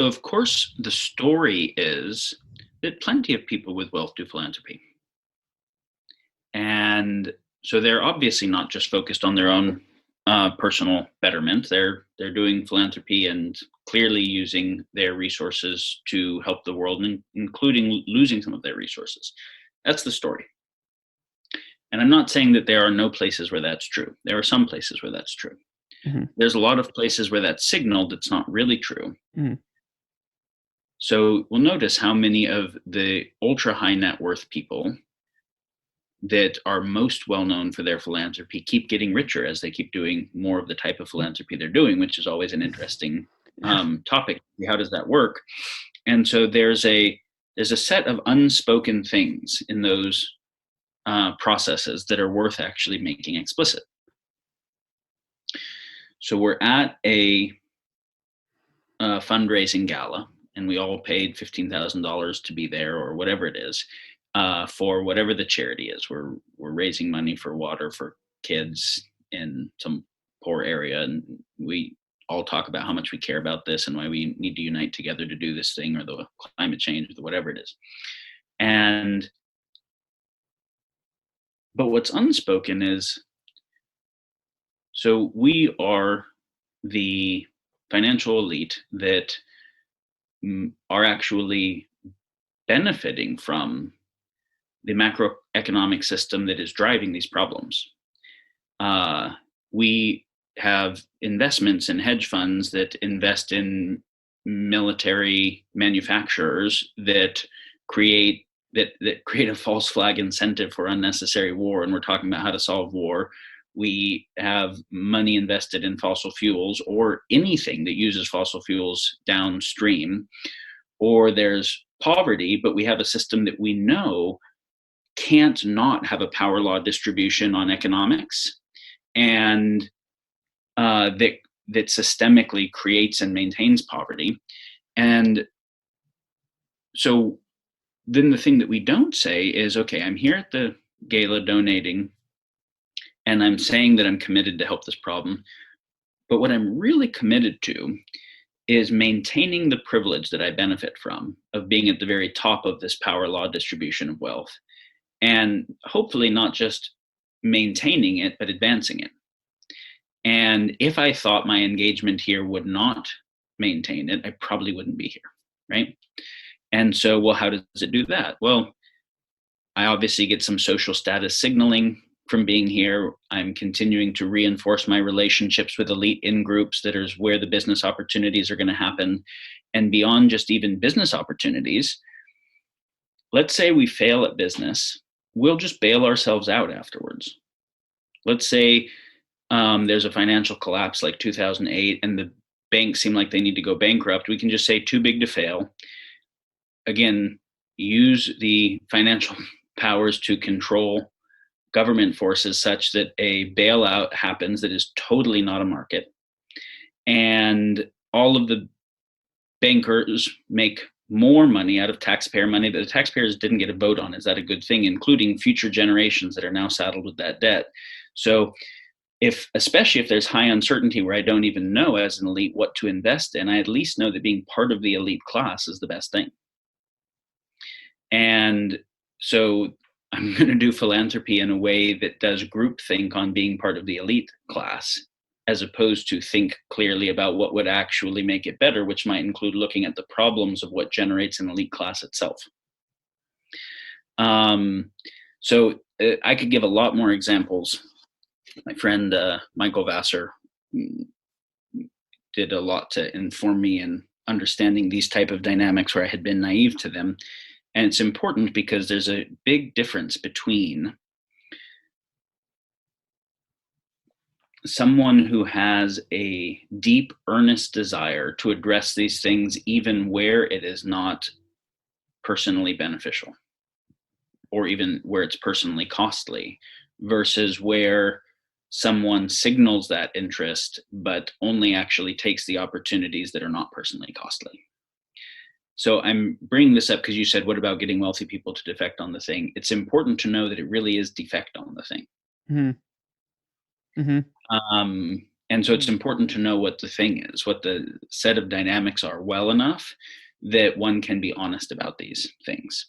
of course, the story is that plenty of people with wealth do philanthropy. And so they're obviously not just focused on their own personal betterment. They're doing philanthropy and clearly using their resources to help the world, including losing some of their resources. That's the story. And I'm not saying that there are no places where that's true. There are some places where that's true. Mm-hmm. There's a lot of places where that's signaled it's not really true. Mm-hmm. So we'll notice how many of the ultra high net worth people that are most well known for their philanthropy keep getting richer as they keep doing more of the type of philanthropy they're doing, which is always an interesting topic. How does that work? And so there's a set of unspoken things in those processes that are worth actually making explicit. So we're at a fundraising gala, and we all paid $15,000 to be there, or whatever it is, for whatever the charity is. We're raising money for water for kids in some poor area, and we all talk about how much we care about this and why we need to unite together to do this thing, or the climate change, or whatever it is. But what's unspoken is, so we are the financial elite that are actually benefiting from the macroeconomic system that is driving these problems. We have investments in hedge funds that invest in military manufacturers that create a false flag incentive for unnecessary war, and we're talking about how to solve war. We have money invested in fossil fuels, or anything that uses fossil fuels downstream, or there's poverty, but we have a system that we know can't not have a power law distribution on economics, and that systemically creates and maintains poverty. And so then the thing that we don't say is, okay, I'm here at the gala donating, and I'm saying that I'm committed to help this problem. But what I'm really committed to is maintaining the privilege that I benefit from of being at the very top of this power law distribution of wealth. And hopefully not just maintaining it, but advancing it. And if I thought my engagement here would not maintain it, I probably wouldn't be here, right? And so, well, how does it do that? Well, I obviously get some social status signaling from being here. I'm continuing to reinforce my relationships with elite in-groups that is where the business opportunities are going to happen. And beyond just even business opportunities, let's say we fail at business, we'll just bail ourselves out afterwards. Let's say there's a financial collapse like 2008 and the banks seem like they need to go bankrupt. We can just say too big to fail. Again, use the financial powers to control government forces such that a bailout happens that is totally not a market. And all of the bankers make more money out of taxpayer money that the taxpayers didn't get a vote on. Is that a good thing? Including future generations that are now saddled with that debt. So especially if there's high uncertainty where I don't even know as an elite what to invest in, I at least know that being part of the elite class is the best thing. And so I'm going to do philanthropy in a way that does groupthink on being part of the elite class, as opposed to think clearly about what would actually make it better, which might include looking at the problems of what generates an elite class itself. So I could give a lot more examples. My friend Michael Vassar did a lot to inform me in understanding these type of dynamics where I had been naive to them. And it's important because there's a big difference between someone who has a deep, earnest desire to address these things, even where it is not personally beneficial, or even where it's personally costly, versus where someone signals that interest, but only actually takes the opportunities that are not personally costly. So I'm bringing this up because you said, what about getting wealthy people to defect on the thing? It's important to know that it really is defect on the thing. Mm-hmm. Mm-hmm. And so it's important to know what the thing is, what the set of dynamics are well enough that one can be honest about these things.